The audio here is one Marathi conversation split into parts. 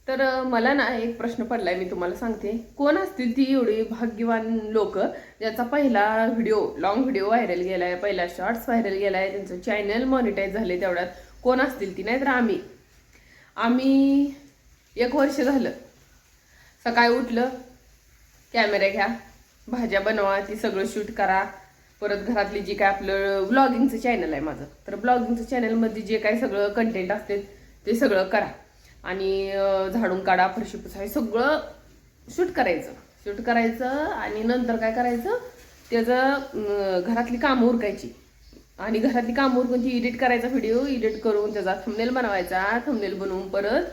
तर मला ना एक प्रश्न पडलाय, मी तुम्हाला सांगते. कोण असतील ती एवढी भाग्यवान लोक ज्याचा पहिला व्हिडिओ, लॉंग व्हिडिओ व्हायरल गेलाय, पहिला शॉर्ट्स व्हायरल गेलाय, त्यांचं चॅनल मॉनिटाईज झाले तेवढ्यात. कोण असतील ती? नाही तर आम्ही 1 वर्ष झालं सकाळी उठलं, कॅमेरा घ्या, भाज्या बनवा, ती सगळं शूट करा, परत घरातली जी काय आपलं ब्लॉगिंगचं चॅनल आहे माझं, तर ब्लॉगिंगचं चॅनलमध्ये जे काय सगळं कंटेंट असते ते सगळं करा आणि झाडून काढा, फरशी पुसा, हे सगळं शूट करायचं आणि नंतर काय करायचं, त्याचं घरातली कामं उरकायची आणि घरातली कामं उरकून ती एडिट करायचा, व्हिडिओ एडिट करून त्याचा थंबनेल बनवायचा, थंबनेल बनवून परत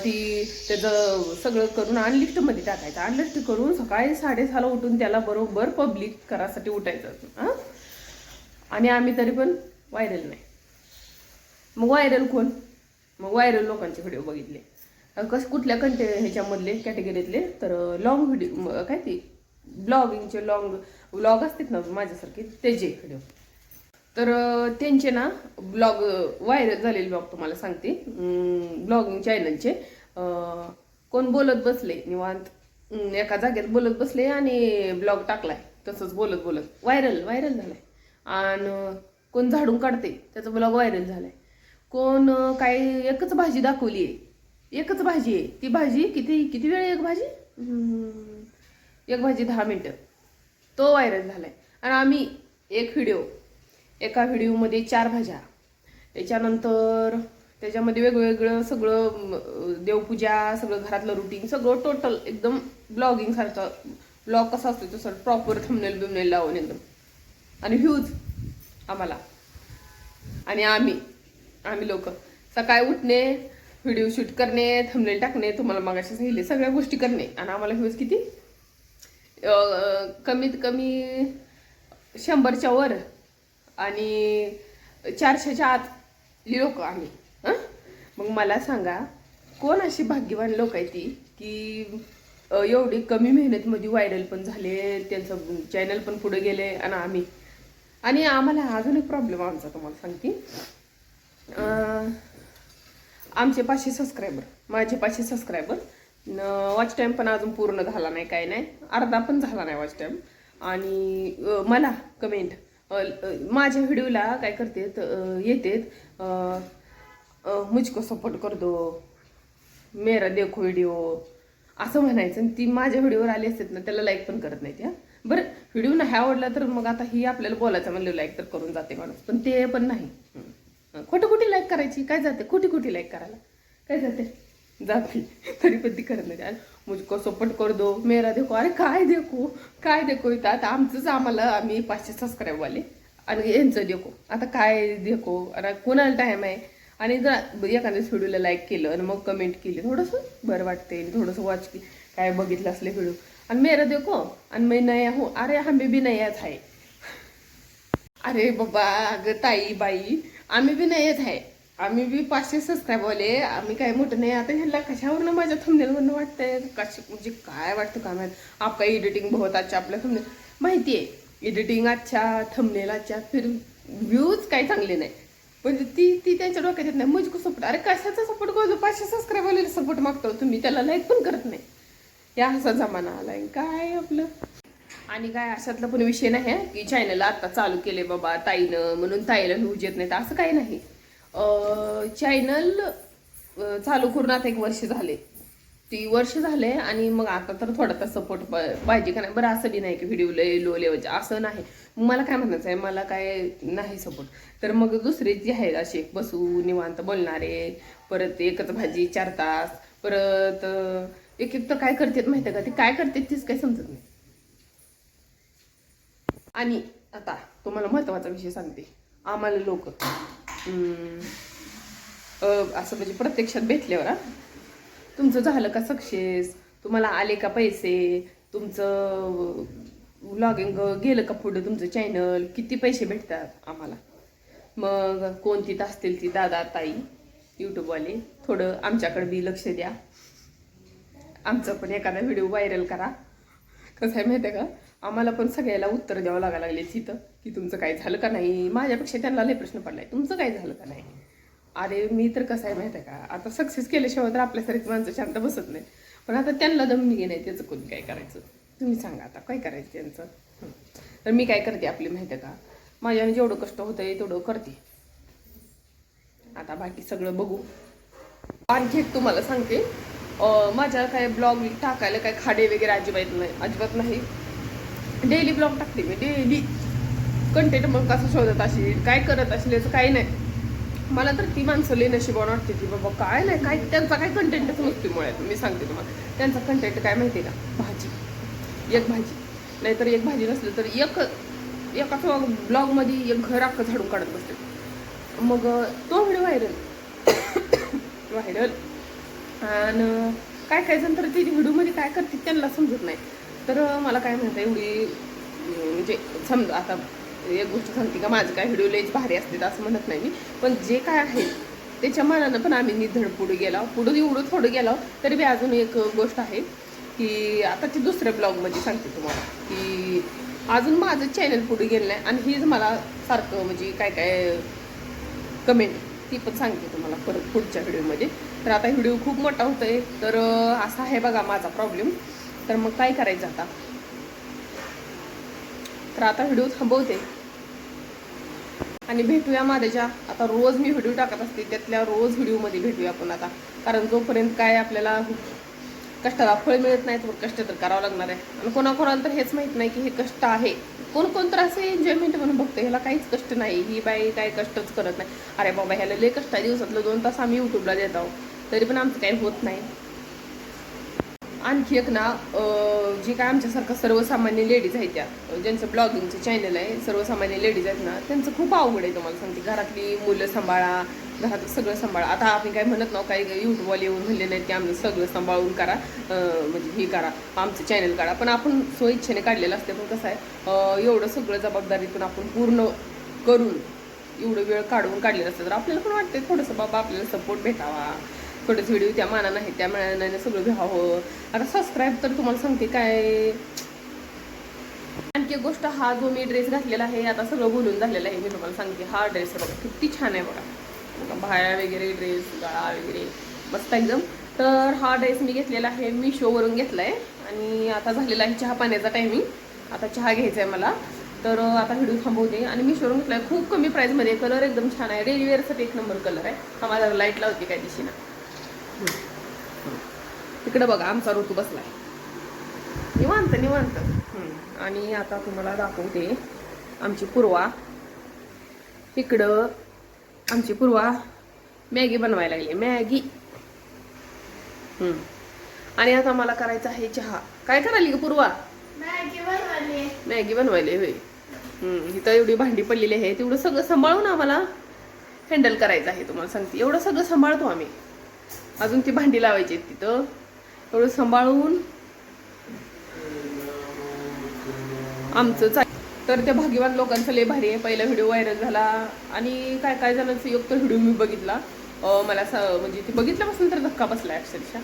ती त्याचं सगळं करून अनलिस्टमध्ये टाकायचं. अनलिस्ट करून सकाळी 6:30ला उठून त्याला बरोबर पब्लिक करासाठी उठायचं. आणि आम्ही तरी पण व्हायरल नाही. मग व्हायरल कोण? मग व्हायरल लोकांचे व्हिडिओ बघितले. कुठल्या ह्याच्यामधले कॅटेगरीतले? तर लॉंग व्हिडिओ, काय ती ब्लॉगिंगचे लॉंग व्लॉग असतात ना माझ्यासारखे, त्याचे व्हिडिओ. तर त्यांचे ना ब्लॉग व्हायरल झालेले ब्लॉग तुम्हाला सांगते. ब्लॉगिंग चॅनलचे कोण बोलत बसले निवांत, एका जागेत बोलत बसले आणि ब्लॉग टाकलाय, तसंच बोलत बोलत व्हायरल झालाय. आणि कोण झाडून काढते त्याचा ब्लॉग व्हायरल झालाय. कोण काही एकच भाजी दाखवली आहे, एकच भाजी आहे, ती भाजी किती वेळ, एक भाजी 10 मिनिटं, तो व्हायरल झालाय. आणि आम्ही एका व्हिडिओमध्ये 4 भाज्या, त्याच्यानंतर त्याच्यामध्ये वेगवेगळं सगळं देवपूजा, सगळं घरातलं रुटीन, सगळं टोटल एकदम ब्लॉगिंग सारखं. ब्लॉग कसा असतो तसं प्रॉपर थंबनेल बिमनेल लावून एकदम. आणि व्ह्यूज आम्हाला. आणि आम्ही लोक सकाळी उठणे, व्हिडिओ शूट करणे, थंबनेल टाकणे, तुम्हाला मगाशी सांगितले सगळ्या गोष्टी करणे, आणि आम्हाला व्ह्यूज किती? कमीत कमी 100च्या वर आणि 400च्या आत लोक आम्ही. मग मला सांगा, कोण अशी भाग्यवान लोक आहे ती की एवढी कमी मेहनतमध्ये व्हायरल पण झाले, त्यांचं चॅनल पण पुढे गेले. आणि आम्हाला अजून एक प्रॉब्लेम आमचा तुम्हाला सांगते. आमचे 500 सबस्क्रायबर, माझे 500 सबस्क्रायबर, वॉच टाईम पण अजून पूर्ण झाला नाही, काय नाही, अर्धा पण झाला नाही वॉच टाईम. आणि मला कमेंट माझ्या व्हिडिओला काय करते येतेत, मुझको सपोर्ट कर दो, मेरा देखो व्हिडिओ, असं म्हणायचं. आणि ती माझ्या व्हिडिओवर आली असतात ना, त्याला लाईक पण करत नाही त्या. बरं, व्हिडिओ नाही आवडला तर मग आता ही आपल्याला बोलायचं म्हणलं लाईक तर करून जाते माणूस, पण ते पण नाही. खोटी लाईक करायची काय जाते, खोटी लाईक करायला काय जाते, तरी पण ती करत नाही. मुझको सपोर्ट कर दो, मेरा देखो, अरे काय देखो इथं आता आमचंच आम्ही 500 सबस्क्राईबवाले आणि यांचं देखो, आता काय देखो, अरे कोणाला टाईम आहे. आणि जर एखाद्या व्हिडिओला लाईक केलं आणि मग कमेंट केली, थोडंसं बरं वाटते, थोडंसं वॉच काय बघितलं असले व्हिडिओ. आणि मेरा देखो आणि मैं नया हो, अरे हमें भी नयाच आहे. अरे बाबा, अगं ताई बाई, आम्ही बी नयेच आहे, आम्ही बी 500 सबस्क्राईबवाले, आम्ही काय मोठं नाही. आता ह्याला कशावरनं माझ्या थंबनेलवरनं वाटतंय, म्हणजे काय वाटतं काय माहित. आपका एडिटिंग बहुत अच्छा, आपल्या थंबनेल माहिती आहे, एडिटिंग अच्छा, थंबनेल अच्छा, फिर व्ह्यूज काही चांगले नाही. पण ती त्यांच्या डोक्यात येत नाही. मुझको सपोर्ट, अरे कशाचा सपोर्ट करतो? 500 सबस्क्राईबवाले सपोर्ट मागतो तुम्ही, त्याला लाईक पण करत नाही. या असा जमाना आलाय काय आपलं. आणि काय अशातला पण विषय नाही की चॅनल आता चालू केले बाबा ताईनं म्हणून ताईला व्ह्यूज येत नाहीत, असं काही नाही. चॅनल चालू करून आता 1 वर्ष झाले, 3 वर्ष झाले. आणि मग आता तर थोडासा सपोर्ट पाहिजे का नाही. बरं, असं बी नाही की व्हिडिओ लो लेवलचे, असं नाही. मला काय म्हणायचं आहे, मला काय नाही सपोर्ट, तर मग दुसरे जे आहेत असे बसू निवांत बोलणारे, परत एकच भाजी 4 तास, परत एक तर काय करतात माहिती आहे का, ते काय करतात तेच काही समजत नाही. आणि आता तुम्हाला महत्त्वाचा विषय सांगते. आम्हाला लोक असं म्हणजे प्रत्यक्षात भेटल्यावर, तुमचं झालं का सक्सेस, तुम्हाला आले का पैसे, तुमचं व्लॉगिंग गेलं का पुढे, तुमचं चॅनल किती पैसे भेटतात आम्हाला. मग कोणती असतील ती दादा ताई यूट्यूबवाले, थोडं आमच्याकडे बी लक्ष द्या, आमचं पण एखादा व्हिडिओ व्हायरल करा. कसं आहे माहिती आहे का, आम्हाला पण सगळ्याला उत्तर द्यावं लागायला लागले तिथं की तुमचं काय झालं का नाही. माझ्यापेक्षा त्यांना लय प्रश्न पडलाय, तुमचं काय झालं का नाही. अरे मी तर कसं आहे माहिती आहे का, आता सक्सेस केल्याशिवाय तर आपल्यासारखी माणसं शांत बसत नाही. पण आता त्यांना दम निघे नाही, त्याचं कोणी काय करायचं तुम्ही सांगा, आता काय करायचं त्यांचं. तर मी काय करते आपली माहिती आहे का, माझ्याने जेवढं कष्ट होतंय तेवढं करते. आता बाकी सगळं बघू. आणखी एक तुम्हाला सांगते, माझ्या काय ब्लॉग टाकायला काय खाडे वगैरे अजिबात नाही. डेली ब्लॉग टाकते मी, डेली कंटेंट. मग कसं शोधत असेल, काय करत असेल याचं काही नाही. मला तर ती माणसं लई नशिबान वाटते की बाबा काय नाही, काय त्यांचा काय कंटेंटच नसते मुळात. मी सांगते तुम्हाला त्यांचा कंटेंट काय माहिती आहे का, भाजी, एक भाजी, नाहीतर एक भाजी नसलं तर एकाच ब्लॉगमध्ये एक घर अख्खं झाडून काढत बसते. मग तो व्हिडिओ व्हायरल आणि काय जण तर ती व्हिडिओमध्ये काय करते त्यांना समजत नाही. तर मला काय म्हणता, एवढी म्हणजे समजा आता एक गोष्ट सांगते का, माझं काय व्हिडिओ लईच भारी असते असं म्हणत नाही मी, पण जे काय आहे त्याच्या मनानं पण आम्ही निधड पुढे एवढं थोडं गेलो. तरी बी अजून एक गोष्ट आहे की आता ती दुसऱ्या ब्लॉगमध्ये सांगते तुम्हाला की अजून माझं चॅनल पुढे गेलं नाही. आणि हीच मला सारखं म्हणजे काय कमेंट ती पण सांगते तुम्हाला परत पुढच्या व्हिडिओमध्ये. तर आता व्हिडिओ खूप मोठा होतोय, तर असा आहे बघा माझा प्रॉब्लेम. तर मग काय करायचं आता, तर आता व्हिडिओ थांबवते आणि भेटूया माझ्या. आता रोज मी व्हिडिओ टाकत असते, त्यातल्या रोज व्हिडिओमध्ये भेटूया आपण आता. कारण जोपर्यंत काय आपल्याला कष्टाला फळ मिळत नाही तर कष्ट तर करावं लागणार आहे. आणि कोणाकोणाला तर हेच माहीत नाही की हे कष्ट आहे. कोण तर असं एन्जॉयमेंट म्हणून बघते, ह्याला काहीच कष्ट नाही, ही बाई काय कष्टच करत नाही. अरे बाबा ह्याला लय कष्ट आहे, दिवसातलं 2 तास आम्ही यूट्यूबला देत आहोत तरी पण आमचं काही होत नाही. आणखी एक ना, जी काय आमच्यासारखं सर्वसामान्य लेडीज आहेत, त्या ज्यांचं ब्लॉगिंगचं चॅनल आहे, सर्वसामान्य लेडीज आहेत ना, त्यांचं खूप अवघड आहे. तुम्हाला सांगते, घरातली मुलं सांभाळा, घरात सगळं सांभाळा. आता आपण काय म्हणत नाव, काही यूट्यूबवाले येऊन म्हणले नाहीत की आम्ही सगळं सांभाळून करा, म्हणजे हे करा, आमचं चॅनल काढा. पण आपण स्वइच्छेने काढलेलं असते. पण कसं आहे, एवढं सगळं जबाबदारीतून आपण पूर्ण करून एवढं वेळ काढलेलं असतं, तर आपल्याला पण वाटते थोडंसं बाबा आपल्याला सपोर्ट भेटावा, थोडेच व्हिडिओ त्या मानानं आहे, त्या मानानं सगळं घ्यावं. आता सबस्क्राईब तर तुम्हाला सांगते काय. आणखी एक गोष्ट, हा जो मी ड्रेस घातलेला आहे आता सगळं बोलून झालेलं आहे. मी तुम्हाला सांगते, हा ड्रेस बघा किती छान आहे बघा, बाया वगैरे ड्रेस, गळा वगैरे मस्त एकदम. तर हा ड्रेस मी घेतलेला आहे, मिशोवरून घेतला आहे. आणि आता झालेला आहे चहा पाण्याचा टायमिंग, आता चहा घ्यायचा आहे मला. तर आता व्हिडिओ थांबवते. आणि मिशोवरून घेतला आहे, खूप कमी प्राईजमध्ये, कलर एकदम छान आहे, डेली वेअरसाठी एक नंबर कलर आहे. हा माझा लाईट लावते काय दिशेनं. तिकडं बघा आमचा ऋतू बसलाय निवांत. आणि आता तुम्हाला दाखवते आमची पूर्वा. इकडं आमची पूर्वा मॅगी बनवायला लागली, मॅगी. आणि आता मला करायचं आहे चहा. काय करायली ग पूर्वा? मॅगी बनवायली होय. इथं एवढी भांडी पडलेली आहे, तेवढं सगळं सांभाळून आम्हाला हँडल करायचं आहे. तुम्हाला सांगते, एवढं सगळं सांभाळतो आम्ही. अजून ती भांडी लावायची आहेत तिथं, एवढं सांभाळून आमचं. तर त्या भाग्यवान लोकांचं लय भारी आहे. पहिला व्हिडिओ व्हायरल झाला आणि काय जणांचं एक तर व्हिडिओ मी बघितला, मला म्हणजे ते बघितल्यापासून तर धक्का बसला अक्षरशः.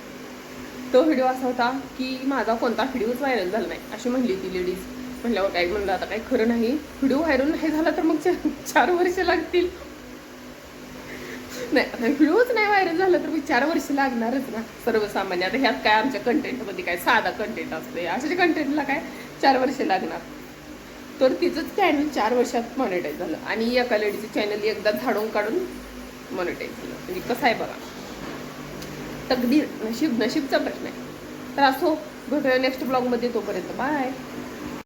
तो व्हिडिओ असा होता की माझा कोणता व्हिडिओच व्हायरल झाला नाही अशी म्हणली ती लेडीज. म्हणल्यावर काय म्हणलं, आता काही खरं नाही, व्हिडिओ व्हायरल नाही झाला तर मग 4 वर्ष लागतील. नाही, आता व्हिडिओच नाही व्हायरल झालं तर मी 4 वर्ष लागणारच ना, सर्वसामान्य. आता ह्यात काय आमच्या कंटेंटमध्ये काय साधा कंटेंट असते, अशाच्या कंटेंटला काय 4 वर्ष लागणार. तर तिचंच चॅनल 4 वर्षात मॉनिटाईज झालं. आणि एका लेडीचं चॅनल एकदा झाडून काढून मॉनिटाईज झालं. म्हणजे कसं आहे बघा, तकदीर, नशीबचा प्रश्न आहे. तर असो, भेटूया नेक्स्ट ब्लॉगमध्ये. तोपर्यंत बाय.